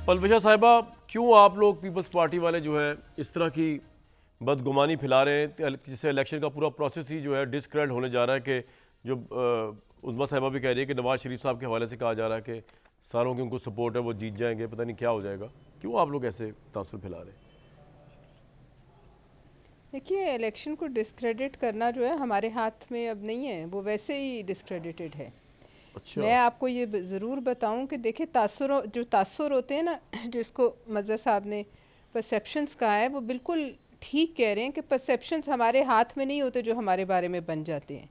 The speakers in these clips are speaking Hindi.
पलविशा साहिबा, क्यों आप लोग पीपल्स पार्टी वाले जो है इस तरह की बदगुमानी फैला रहे हैं, जिससे इलेक्शन का पूरा प्रोसेस ही जो है डिस्क्रेडिट होने जा रहा है कि जो उज़्मा साहिबा भी कह रही है कि नवाज शरीफ साहब के हवाले से कहा जा रहा है कि सारों की उनको सपोर्ट है, वो जीत जाएंगे, पता नहीं क्या हो जाएगा। क्यों आप लोग ऐसे तासुर फैला रहे हैं? देखिए, इलेक्शन को डिस्क्रेडिट करना जो है हमारे हाथ में अब नहीं है, वो वैसे ही डिस्क्रेडिटेड है। अच्छा। मैं आपको ये ज़रूर बताऊं कि देखिए, तासुर होते हैं ना, जिसको मज़ा साहब ने परसेप्शंस कहा है, वो बिल्कुल ठीक कह रहे हैं कि परसेप्शंस हमारे हाथ में नहीं होते जो हमारे बारे में बन जाते हैं।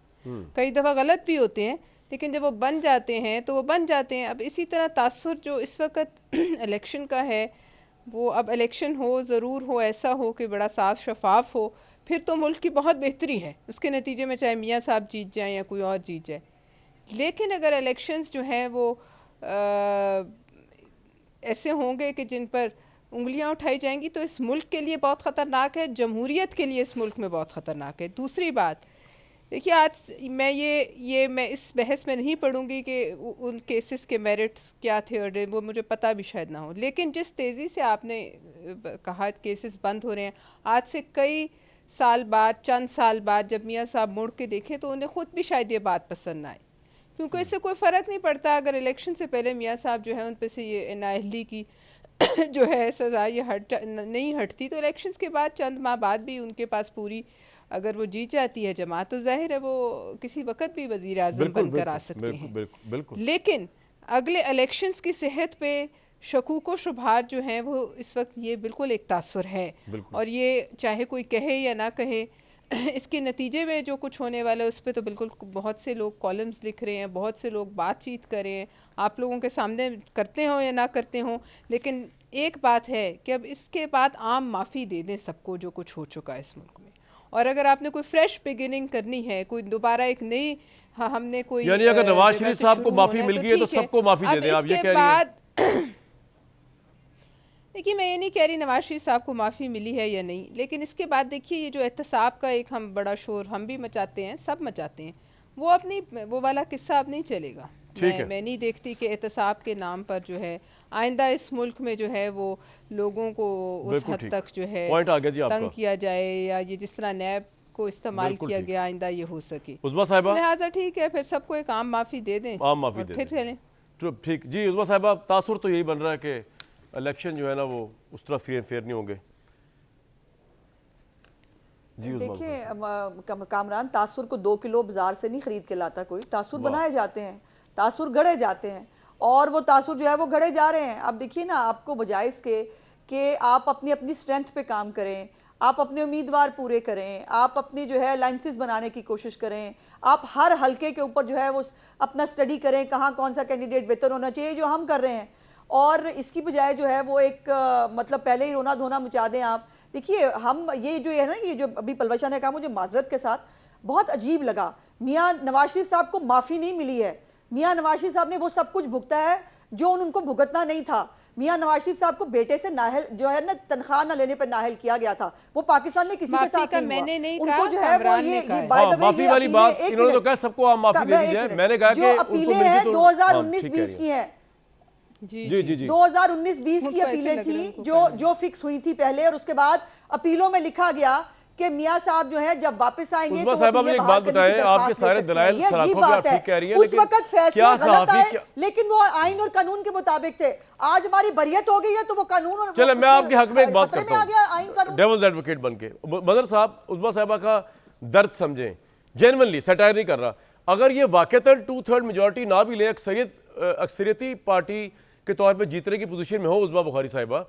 कई दफ़ा गलत भी होते हैं, लेकिन जब वो बन जाते हैं तो वो बन जाते हैं। अब इसी तरह तासुर जो इस वक्त इलेक्शन का है, वो अब इलेक्शन हो, ज़रूर हो, ऐसा हो कि बड़ा साफ शफाफ हो, फिर तो मुल्क की बहुत बेहतरी है। उसके नतीजे में चाहे मियाँ साहब जीत जाएँ या कोई और जीत जाए। लेकिन अगर इलेक्शंस जो हैं वो ऐसे होंगे कि जिन पर उंगलियां उठाई जाएंगी, तो इस मुल्क के लिए बहुत ख़तरनाक है, जमहूरियत के लिए इस मुल्क में बहुत ख़तरनाक है। दूसरी बात, देखिए, आज मैं इस बहस में नहीं पढ़ूंगी कि उन केसेस के मेरिट्स क्या थे, और वो मुझे पता भी शायद ना हो। लेकिन जिस तेज़ी से आपने कहा केसेस बंद हो रहे हैं, आज से कई साल बाद, चंद साल बाद जब मियाँ साहब मुड़ के देखें तो उन्हें ख़ुद भी शायद ये बात पसंद ना आए, क्योंकि इससे कोई फ़र्क नहीं पड़ता अगर इलेक्शन से पहले मियाँ साहब जो है उन पर से ये नाअहली की जो है सज़ा ये नहीं हटती, तो इलेक्शंस के बाद चंद माह बाद भी उनके पास पूरी, अगर वो जीत जाती है जमात, तो जाहिर है वो किसी वक्त भी वज़ीर आज़म बनकर आ सकते हैं। लेकिन अगले इलेक्शंस की सेहत पे शकूक व शुबहात जो हैं वो इस वक्त ये बिल्कुल एक तासुर है, और ये चाहे कोई कहे या ना कहे, इसके नतीजे में जो कुछ होने वाला है उस पर तो बिल्कुल बहुत से लोग कॉलम्स लिख रहे हैं, बहुत से लोग बातचीत कर रहे हैं, आप लोगों के सामने करते हों या ना करते हों। लेकिन एक बात है कि अब इसके बाद आम माफ़ी दे दें सबको जो कुछ हो चुका है इस मुल्क में, और अगर आपने कोई फ्रेश बिगिनिंग करनी है, कोई दोबारा एक नई, हमने कोई, यानी अगर नवाज शरीफ साहब को माफ़ी मिल गई है तो सबको माफ़ी दे दें, आप ये कह रही हैं? देखिए, मैं ये नहीं कह रही नवाज शरीफ साहब को माफ़ी मिली है या नहीं, लेकिन इसके बाद देखिए ये जो एहतसाब का एक हम बड़ा शोर हम भी मचाते हैं, सब मचाते हैं, वो अपनी वो वाला किस्सा अब नहीं चलेगा। मैं नहीं देखती कि एहतसाब के नाम पर जो है आइंदा इस मुल्क में जो है वो लोगों को उस हद तक जो है तंग किया जाए, या ये जिस तरह नैब को इस्तेमाल किया गया आइंदा ये हो सके। उज़्मा साहिबा, लिहाजा ठीक है, फिर सबको एक आम माफ़ी दे दें, आम माफ़ी दे फिर चलें। ठीक जी। उज़्मा साहिबा, तासुर तो यही बन रहा है कि इलेक्शन जो है ना वो उस तरह फेयर नहीं होंगे। देखिए कामरान, तासुर को 2 किलो बाजार से नहीं खरीद के लाता कोई, तासुर बनाए जाते हैं, तासुर गढ़े जाते हैं, और वो तासुर जो है वो गढ़े जा रहे हैं। आप देखिए ना, आपको बजाय इसके कि आप अपनी अपनी स्ट्रेंथ पे काम करें, आप अपने उम्मीदवार पूरे करें, आप अपनी जो है अलायंसेस बनाने की कोशिश करें, आप हर हलके के ऊपर जो है वो अपना स्टडी करें, कहाँ कौन सा कैंडिडेट बेहतर होना चाहिए, जो हम कर रहे हैं। और इसकी बजाय जो है वो एक मतलब पहले ही रोना धोना मचा दें आप। देखिए, हम ये जो है ना, ये जो अभी पलवशा ने कहा, मुझे माजरत के साथ बहुत अजीब लगा। मियाँ नवाज शरीफ साहब को माफ़ी नहीं मिली है। मियाँ नवाज शरीफ साहब ने वो सब कुछ भुगता है जो उनको भुगतना नहीं था। मियाँ नवाज शरीफ साहब को बेटे से नाहल जो है ना, तनख्वाह ना लेने पर नाहल किया गया था, वो पाकिस्तान में किसी के साथ नहीं हुआ। उनको जो है वो ये माफी वाली बात इन्होंने तो कहा सबको आप माफी दे दीजिए। मैंने कहा जो अपीलें हैं 2019-20 की हैं, जी जी जी 2019-20 की अपीलें थी जो फिक्स हुई थी पहले, और उसके बाद अपीलों में लिखा गया कि मियां साहब जो है जब वापस आएंगे तो साहब एक बात बताएं, आपके सारे दलाइल सराखों पे आप ठीक कह रही हैं, उस वक्त फैसला गलत आए, लेकिन वो आइन और कानून के मुताबिक थे। आज हमारी बरियत हो गई है तो वो कानून और चले मैं आपके हक में एक बात करता हूं, डेविल्स एडवोकेट बनके। मदर साहब, उज़्मा साहिबा का दर्द समझें, जेन्युइनली सटायर नहीं कर रहा। अगर ये वाकईतन 2/3 मेजॉरिटी ना भी ले, अक्सरियती पार्टी के तौर पे जीतने की पोजीशन में हो उज़्मा बुखारी साहिबा,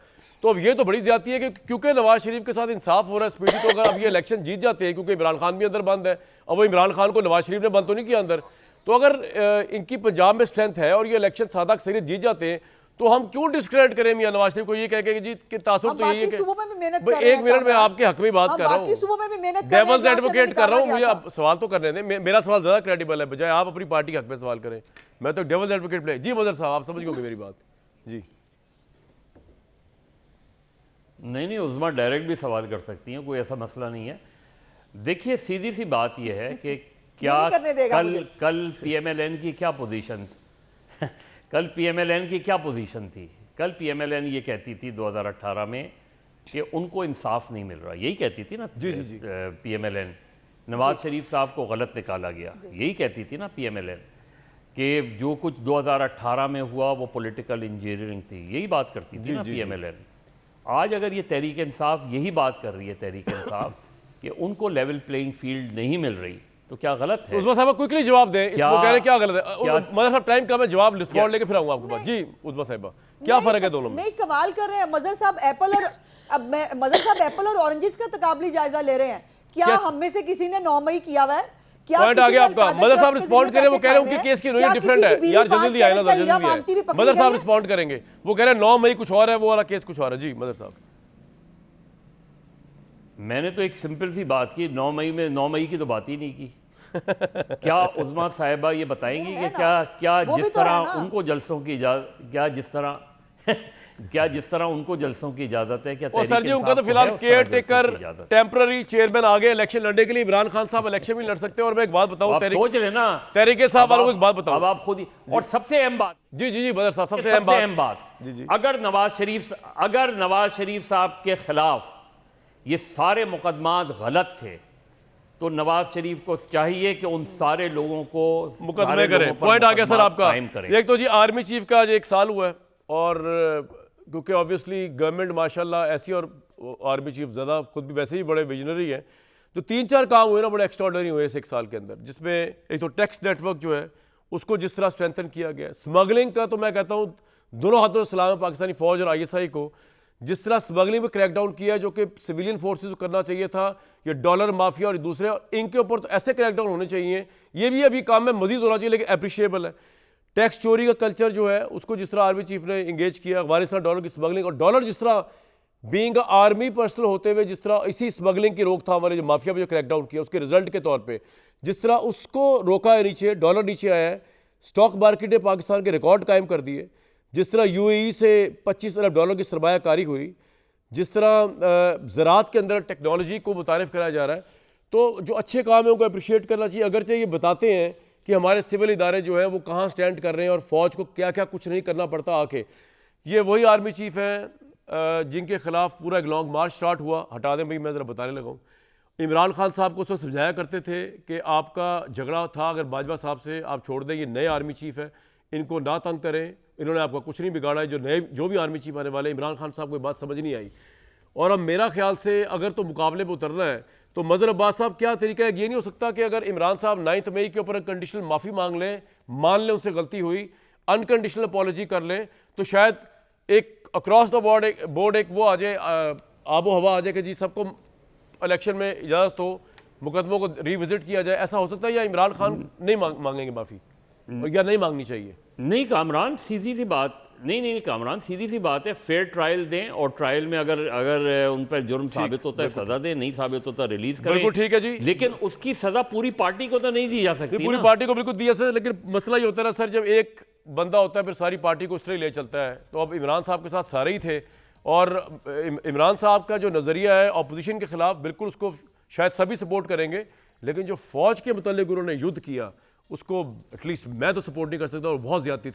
तो अब ये तो बड़ी ज्यादती है कि क्योंकि नवाज शरीफ के साथ इंसाफ हो रहा है स्पीडी, तो अगर अब ये इलेक्शन जीत जाते हैं, क्योंकि इमरान खान भी अंदर बंद है, और वो इमरान खान को नवाज शरीफ ने बंद तो नहीं किया अंदर, तो अगर इनकी पंजाब में स्ट्रेंथ है और ये इलेक्शन सादा अक्सरियत जीत जाते हैं, तो हम क्यों डिस्क्रेडिट करें मियां नवाज शरीफ को ये कह के जी कि तासुर तो यही है कि एक मिनट में आपके हक में बात कर रहा हूँ, डेविल्स एडवोकेट कर रहा हूँ, मुझे आप सवाल तो करने दें। मेरा सवाल ज्यादा क्रेडिबल है, बजाय आप अपनी पार्टी के हक में सवाल करें। मैं तो डेविल्स एडवोकेट प्ले। जी मदर साहब, आप समझ गए मेरी बात? जी नहीं, उज़्मा डायरेक्ट भी सवाल कर सकती हैं, कोई ऐसा मसला नहीं है। देखिए, सीधी सी बात यह है कि क्या कल PMLN की क्या पोजीशन कल PMLN की क्या पोजीशन थी कल PMLN ये कहती थी 2018 में कि उनको इंसाफ नहीं मिल रहा, यही कहती थी ना PMLN। नवाज शरीफ साहब को गलत निकाला गया, यही कहती थी ना PMLN कि जो कुछ 2018 में हुआ वो पॉलिटिकल इंजीनियरिंग थी, यही बात करती थी ना PMLN। आज अगर ये तहरीक इंसाफ यही बात कर रही है, तहरीक इंसाफ, कि उनको लेवल प्लेइंग फील्ड नहीं मिल रही, तो क्या गलत है? उस्मा साहब क्विकली जवाब दें, इसको कह रहे हैं क्या गलत है? मदर साहब टाइम कम है, जवाब रिस्पॉन्ड लेके फिर आऊंगा आपके पास। जी उस्मा साहिबा, क्या फर्क है दोनों में? नहीं, कमाल कर रहे हैं मदर साहब। मदर साहब एप्पल और ऑरेंजेस का तकाबली जायजा ले रहे हैं। क्या हम में से किसी ने 9 मई किया हुआ है? क्या पॉइंट आ गया आपका। मदर साहब रिस्पॉन्ड करें, वो कह रहे हैं उनके केस की नोटिस डिफरेंट है यार, जल्दी आए ना, जल्दी है। मदर साहब रिस्पॉन्ड करेंगे, वो कह रहे हैं 9 मई कुछ और है, वो वाला केस कुछ और है। जी मदर साहब, मैंने तो एक सिंपल सी बात की, 9 मई की तो बात ही नहीं की। क्या उज़मा साहिबा ये बताएंगी कि क्या जिस तरह उनको जलसों की इजाजत, क्या जिस तरह उनको जलसों की इजाजत है, क्या सर जी उनका तो फिलहाल केयर टेकर टेम्पररी चेयरमैन आ गए इलेक्शन लड़ने के लिए। इमरान खान साहब इलेक्शन भी लड़ सकते हैं। और मैं एक बात बताऊं, सोच रहे ना तहरीके साहब वालों को एक बात बताऊं, अब आप खुद ही। और सबसे अहम बात, जी मदर साहब, सबसे अहम बात, जी अगर नवाज शरीफ साहब के खिलाफ ये सारे मुकदमात गलत थे तो नवाज शरीफ को चाहिए कि उन सारे लोगों को मुकदमे करें। पॉइंट आ गया सर आपका। एक तो जी आर्मी चीफ का आज 1 साल हुआ है, और क्योंकि ऑब्वियसली गवर्नमेंट माशाल्लाह ऐसी, और आर्मी चीफ ज़्यादा खुद भी वैसे ही बड़े विजनरी हैं, तो 3-4 काम हुए ना बड़े एक्स्ट्राऑर्डिनरी हुए इस 1 साल के अंदर, जिसमें एक तो टैक्स नेटवर्क जो है उसको जिस तरह स्ट्रेंथन किया गया, स्मगलिंग का तो मैं कहता हूँ दोनों हाथों से सलाम है पाकिस्तानी फौज और ISI को, जिस तरह स्मगलिंग में क्रैकडाउन किया जो कि सिविलियन फोर्सेस को करना चाहिए था, ये डॉलर माफिया और दूसरे, इनके ऊपर तो ऐसे क्रैकडाउन होने चाहिए। ये भी अभी काम में मजीद होना चाहिए, लेकिन अप्रिशिएबल है। टैक्स चोरी का कल्चर जो है उसको जिस तरह आर्मी चीफ ने इंगेज किया, अफगानिस्तान डॉलर की स्मगलिंग, और डॉलर जिस तरह बीइंग आर्मी पर्सनल होते हुए जिस तरह इसी स्मगलिंग की रोकथाम वाले जो माफिया पे जो क्रैकडाउन किया उसके रिजल्ट के तौर पे जिस तरह उसको रोका है, नीचे डॉलर नीचे आया है, स्टॉक मार्केट ने पाकिस्तान के रिकॉर्ड कायम कर दिए, जिस तरह UAE से $25 अरब की सरमायाकारी हुई, जिस तरह ज़राअत के अंदर टेक्नोलॉजी को मुतारिफ कराया जा रहा है, तो जो अच्छे काम है उनको अप्रिशिएट करना चाहिए। अगरचे ये बताते हैं कि हमारे सिविल इदारे जो हैं वो कहाँ स्टैंड कर रहे हैं और फ़ौज को क्या क्या कुछ नहीं करना पड़ता आके, ये वही आर्मी चीफ हैं जिनके खिलाफ पूरा एक लॉन्ग मार्च स्टार्ट हुआ। हटा दें भाई, मैं ज़रा बताने लगा हूँ। इमरान खान साहब को उसको समझाया करते थे कि आपका झगड़ा था अगर बाजवा साहब से, आप छोड़ दें, ये नए आर्मी चीफ है, इनको ना तंग करें, इन्होंने आपका कुछ नहीं बिगाड़ा है। जो भी आर्मी चीफ आने वाले, इमरान खान साहब को ये बात समझ नहीं आई। और अब मेरा ख्याल से अगर तो मुकाबले पर उतरना है तो मज़हर अब्बास साहब क्या तरीका है, ये नहीं हो सकता कि अगर इमरान साहब 9 मई के ऊपर कंडीशनल माफ़ी मांग लें, मान लें उससे गलती हुई, अनकंडीशनल अपॉलॉजी कर लें, तो शायद एक अक्रॉस द बोर्ड एक वो आ जाए, आबो हवा आ जाए कि जी सबको इलेक्शन में इजाज़त हो, मुकदमों को रिविजिट किया जाए। ऐसा हो सकता है, या इमरान खान नहीं मांगेंगे माफ़ी, या नहीं मांगनी चाहिए? नहीं कामरान, सीधी सी बात, नहीं कामरान, सीधी सी बात है, फेयर ट्रायल दें, और ट्रायल में अगर उन पर जुर्म साबित होता है सजा दें, नहीं साबित होता रिलीज करें। बिल्कुल ठीक है जी, लेकिन उसकी सजा पूरी पार्टी को तो नहीं दी जा सकती। पूरी पार्टी को बिल्कुल दी जा सकती, लेकिन मसला ये होता है ना सर, जब एक बंदा होता है फिर सारी पार्टी को उस तरह ले चलता है। तो अब इमरान साहब के साथ सारे ही थे, और इमरान साहब का जो नज़रिया है अपोजिशन के खिलाफ, बिल्कुल उसको शायद सभी सपोर्ट करेंगे, लेकिन जो फौज के मुतल्लिक उन्होंने युद्ध किया उसको एटलीस्ट मैं तो सपोर्ट नहीं कर सकता, और बहुत ज़्यादती थी।